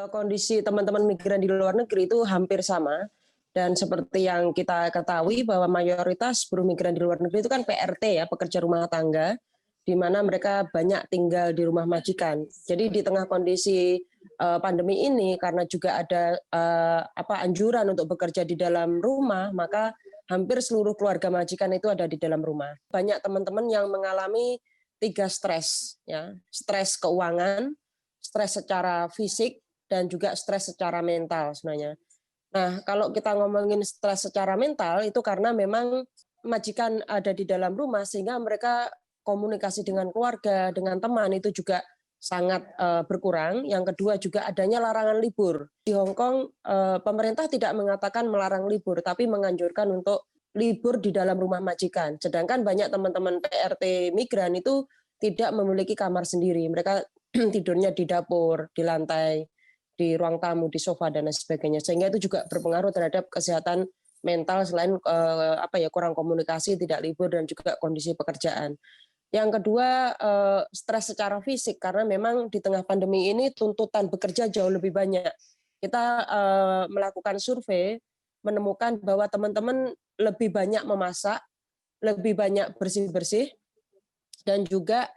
Kondisi teman-teman migran di luar negeri itu hampir sama. Dan seperti yang kita ketahui bahwa mayoritas buruh migran di luar negeri itu kan PRT ya, pekerja rumah tangga, di mana mereka banyak tinggal di rumah majikan. Jadi di tengah kondisi pandemi ini, karena juga ada anjuran untuk bekerja di dalam rumah, maka hampir seluruh keluarga majikan itu ada di dalam rumah. Banyak teman-teman yang mengalami 3 stres, ya, stres keuangan, stres secara fisik, dan juga stres secara mental sebenarnya. Nah, kalau kita ngomongin stres secara mental itu karena memang majikan ada di dalam rumah sehingga mereka komunikasi dengan keluarga, dengan teman itu juga sangat berkurang. Yang kedua juga adanya larangan libur. Di Hong Kong pemerintah tidak mengatakan melarang libur, tapi menganjurkan untuk libur di dalam rumah majikan. Sedangkan banyak teman-teman PRT migran itu tidak memiliki kamar sendiri. Mereka tidurnya di dapur, di lantai, di ruang tamu, di sofa dan lain sebagainya. Sehingga itu juga berpengaruh terhadap kesehatan mental selain kurang komunikasi, tidak libur dan juga kondisi pekerjaan. Yang kedua, stres secara fisik karena memang di tengah pandemi ini tuntutan bekerja jauh lebih banyak. Kita melakukan survei menemukan bahwa teman-teman lebih banyak memasak, lebih banyak bersih-bersih dan juga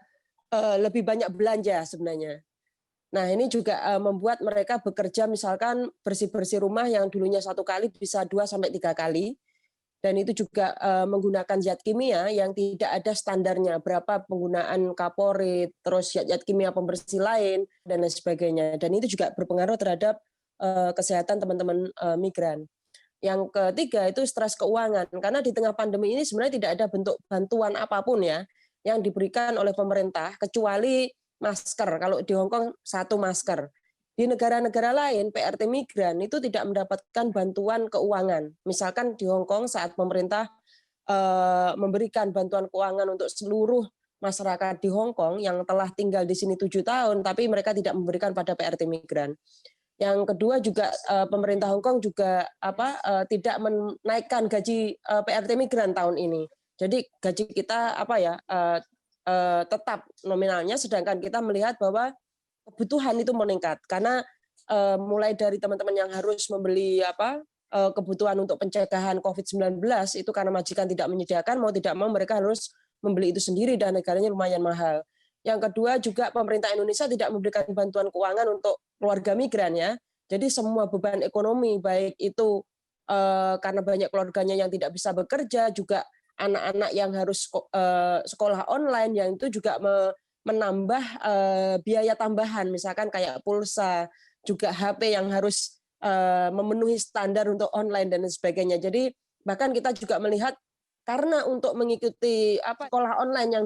lebih banyak belanja sebenarnya. Nah, ini juga membuat mereka bekerja misalkan bersih-bersih rumah yang dulunya 1 kali bisa 2 sampai 3 kali. Dan itu juga menggunakan zat kimia yang tidak ada standarnya, berapa penggunaan kaporit, terus zat kimia pembersih lain, dan lain sebagainya. Dan itu juga berpengaruh terhadap kesehatan teman-teman migran. Yang ketiga itu stres keuangan, karena di tengah pandemi ini sebenarnya tidak ada bentuk bantuan apapun ya yang diberikan oleh pemerintah, kecuali masker. Kalau di Hong Kong 1 masker. Di negara-negara lain, PRT migran itu tidak mendapatkan bantuan keuangan. Misalkan di Hong Kong saat pemerintah memberikan bantuan keuangan untuk seluruh masyarakat di Hong Kong yang telah tinggal di sini 7 tahun, tapi mereka tidak memberikan pada PRT migran. Yang kedua juga pemerintah Hong Kong juga tidak menaikkan gaji PRT migran tahun ini. Jadi gaji kita tetap nominalnya, sedangkan kita melihat bahwa kebutuhan itu meningkat karena mulai dari teman-teman yang harus membeli kebutuhan untuk pencegahan COVID-19 itu karena majikan tidak menyediakan, mau tidak mau mereka harus membeli itu sendiri dan negaranya lumayan mahal. Yang kedua juga pemerintah Indonesia tidak memberikan bantuan keuangan untuk keluarga migran ya. Jadi semua beban ekonomi baik itu karena banyak keluarganya yang tidak bisa bekerja, juga anak-anak yang harus sekolah online yang itu juga menambah biaya tambahan, misalkan kayak pulsa, juga HP yang harus memenuhi standar untuk online dan sebagainya. Jadi bahkan kita juga melihat karena untuk mengikuti sekolah online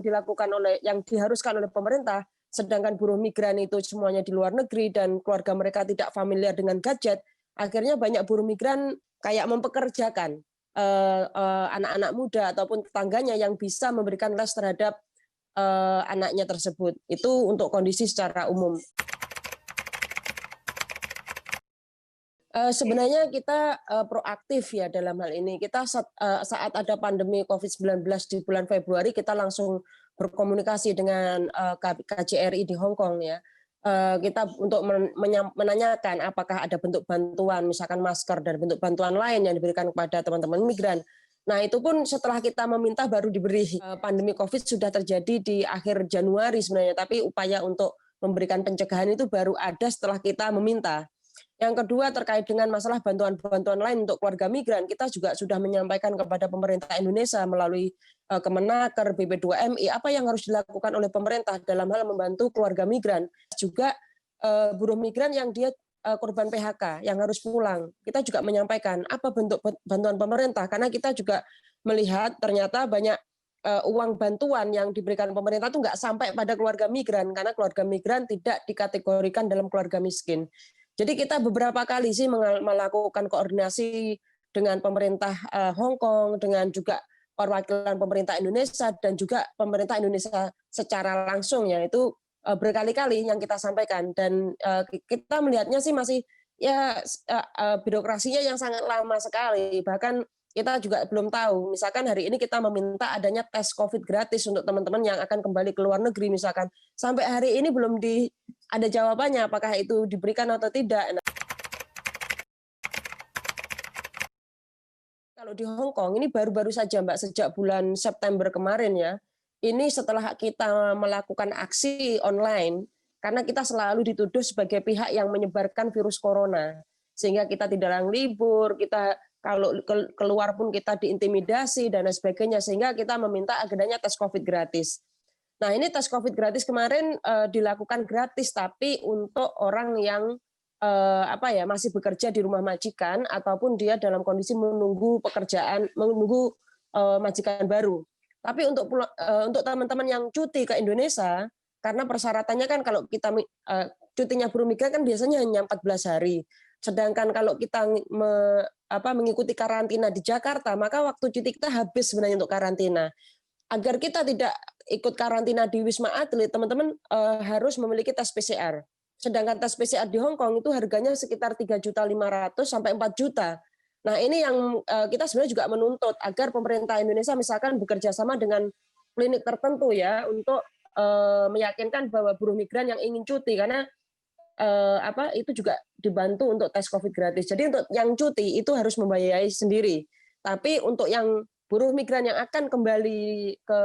yang diharuskan oleh pemerintah, sedangkan buruh migran itu semuanya di luar negeri dan keluarga mereka tidak familiar dengan gadget, akhirnya banyak buruh migran kayak mempekerjakan anak-anak muda ataupun tetangganya yang bisa memberikan les terhadap anaknya tersebut. Itu untuk kondisi secara umum. Sebenarnya kita proaktif ya dalam hal ini. Kita saat ada pandemi COVID-19 di bulan Februari, kita langsung berkomunikasi dengan KJRI di Hong Kong ya. Kita untuk menanyakan apakah ada bentuk bantuan, misalkan masker dan bentuk bantuan lain yang diberikan kepada teman-teman migran. Nah itu pun setelah kita meminta baru diberi. Pandemi COVID sudah terjadi di akhir Januari sebenarnya, tapi upaya untuk memberikan pencegahan itu baru ada setelah kita meminta. Yang kedua terkait dengan masalah bantuan-bantuan lain untuk keluarga migran, kita juga sudah menyampaikan kepada pemerintah Indonesia melalui Kemenaker, BP2MI, apa yang harus dilakukan oleh pemerintah dalam hal membantu keluarga migran. Juga buruh migran yang dia korban PHK, yang harus pulang. Kita juga menyampaikan apa bentuk bantuan pemerintah, karena kita juga melihat ternyata banyak uang bantuan yang diberikan pemerintah itu nggak sampai pada keluarga migran, karena keluarga migran tidak dikategorikan dalam keluarga miskin. Jadi kita beberapa kali sih melakukan koordinasi dengan pemerintah Hong Kong, dengan juga perwakilan pemerintah Indonesia dan juga pemerintah Indonesia secara langsung ya, itu berkali-kali yang kita sampaikan, dan kita melihatnya sih masih ya birokrasinya yang sangat lama sekali. Bahkan kita juga belum tahu. Misalkan hari ini kita meminta adanya tes COVID gratis untuk teman-teman yang akan kembali ke luar negeri misalkan. Sampai hari ini belum ada jawabannya apakah itu diberikan atau tidak. Nah, kalau di Hong Kong ini baru-baru saja Mbak, sejak bulan September kemarin ya. Ini setelah kita melakukan aksi online, karena kita selalu dituduh sebagai pihak yang menyebarkan virus corona. Sehingga kita tidak libur, kita kalau keluar pun kita diintimidasi dan lain sebagainya, sehingga kita meminta adanya tes COVID gratis. Nah, ini tes COVID gratis kemarin dilakukan gratis, tapi untuk orang yang masih bekerja di rumah majikan ataupun dia dalam kondisi menunggu pekerjaan, menunggu majikan baru. Tapi untuk teman-teman yang cuti ke Indonesia, karena persyaratannya kan kalau kita cutinya buruh migran kan biasanya hanya 14 hari. Sedangkan kalau kita mengikuti karantina di Jakarta, maka waktu cuti kita habis sebenarnya untuk karantina. Agar kita tidak ikut karantina di Wisma Atlet, teman-teman harus memiliki tes PCR. Sedangkan tes PCR di Hong Kong itu harganya sekitar 3.500.000 sampai 4 juta. Nah, ini yang kita sebenarnya juga menuntut agar pemerintah Indonesia misalkan bekerja sama dengan klinik tertentu ya untuk meyakinkan bahwa buruh migran yang ingin cuti, karena itu juga dibantu untuk tes COVID gratis. Jadi untuk yang cuti itu harus membiayai sendiri. Tapi untuk yang buruh migran yang akan kembali ke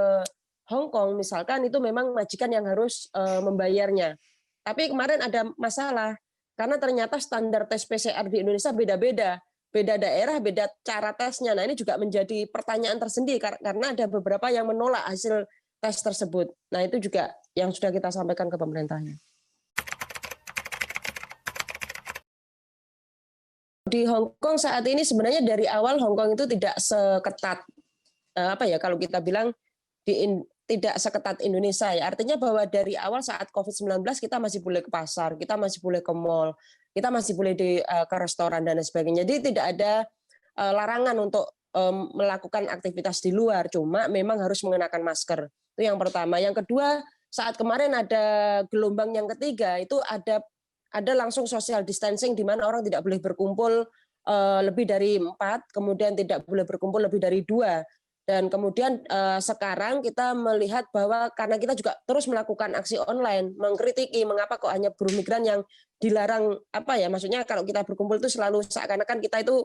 Hong Kong misalkan itu memang majikan yang harus membayarnya. Tapi kemarin ada masalah karena ternyata standar tes PCR di Indonesia beda-beda. Beda daerah, beda cara tesnya. Nah, ini juga menjadi pertanyaan tersendiri karena ada beberapa yang menolak hasil tes tersebut. Nah, itu juga yang sudah kita sampaikan ke pemerintahnya. Di Hong Kong saat ini sebenarnya dari awal Hong Kong itu tidak seketat kalau kita bilang tidak seketat Indonesia ya. Artinya bahwa dari awal saat COVID-19 kita masih boleh ke pasar, kita masih boleh ke mall, kita masih boleh ke restoran dan sebagainya. Jadi tidak ada larangan untuk melakukan aktivitas di luar, cuma memang harus mengenakan masker. Itu yang pertama. Yang kedua, saat kemarin ada gelombang yang ketiga, itu ada langsung social distancing di mana orang tidak boleh berkumpul lebih dari 4, kemudian tidak boleh berkumpul lebih dari 2. Dan kemudian sekarang kita melihat bahwa karena kita juga terus melakukan aksi online, mengkritiki mengapa kok hanya buruh migran yang dilarang, maksudnya kalau kita berkumpul itu selalu seakan-akan kita itu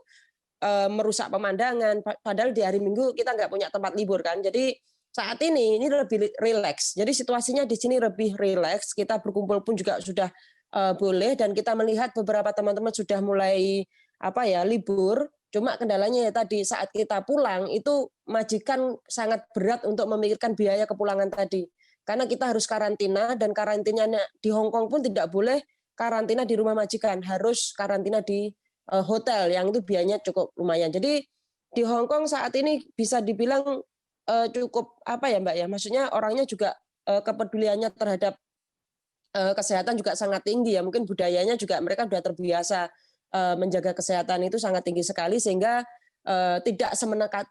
merusak pemandangan, padahal di hari Minggu kita nggak punya tempat libur kan. Jadi saat ini lebih rileks. Jadi situasinya di sini lebih rileks, kita berkumpul pun juga sudah boleh, dan kita melihat beberapa teman-teman sudah mulai libur. Cuma kendalanya ya tadi saat kita pulang itu majikan sangat berat untuk memikirkan biaya kepulangan tadi. Karena kita harus karantina, dan karantinanya di Hong Kong pun tidak boleh karantina di rumah majikan, harus karantina di hotel yang itu biayanya cukup lumayan. Jadi di Hong Kong saat ini bisa dibilang cukup Mbak ya, maksudnya orangnya juga kepeduliannya terhadap kesehatan juga sangat tinggi ya. Mungkin budayanya juga mereka sudah terbiasa menjaga kesehatan itu sangat tinggi sekali, sehingga tidak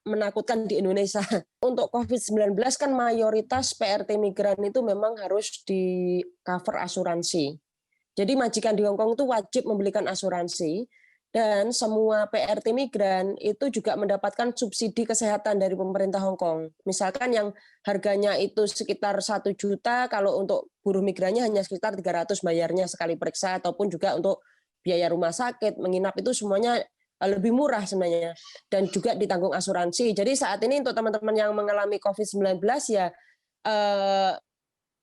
menakutkan di Indonesia. Untuk COVID-19 kan mayoritas PRT migran itu memang harus di cover asuransi. Jadi majikan di Hong Kong itu wajib membelikan asuransi, dan semua PRT migran itu juga mendapatkan subsidi kesehatan dari pemerintah Hong Kong. Misalkan yang harganya itu sekitar 1 juta, kalau untuk buruh migrannya hanya sekitar 300 bayarnya sekali periksa, ataupun juga untuk biaya rumah sakit, menginap itu semuanya lebih murah sebenarnya, dan juga ditanggung asuransi. Jadi saat ini untuk teman-teman yang mengalami COVID-19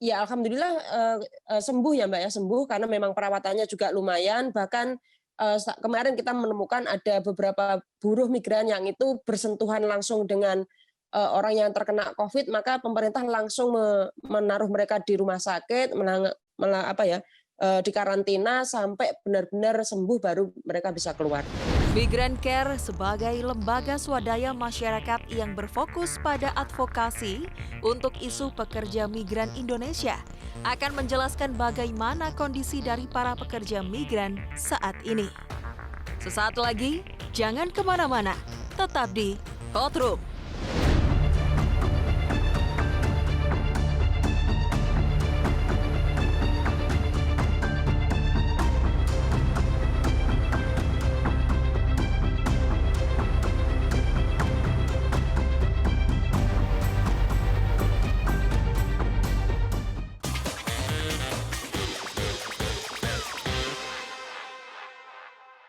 ya alhamdulillah sembuh ya Mbak ya, sembuh karena memang perawatannya juga lumayan. Bahkan kemarin kita menemukan ada beberapa buruh migran yang itu bersentuhan langsung dengan orang yang terkena COVID, maka pemerintah langsung menaruh mereka di rumah sakit, di karantina sampai benar-benar sembuh baru mereka bisa keluar. Migrant Care sebagai lembaga swadaya masyarakat yang berfokus pada advokasi untuk isu pekerja migran Indonesia akan menjelaskan bagaimana kondisi dari para pekerja migran saat ini. Sesaat lagi, jangan kemana-mana, tetap di Hot Room.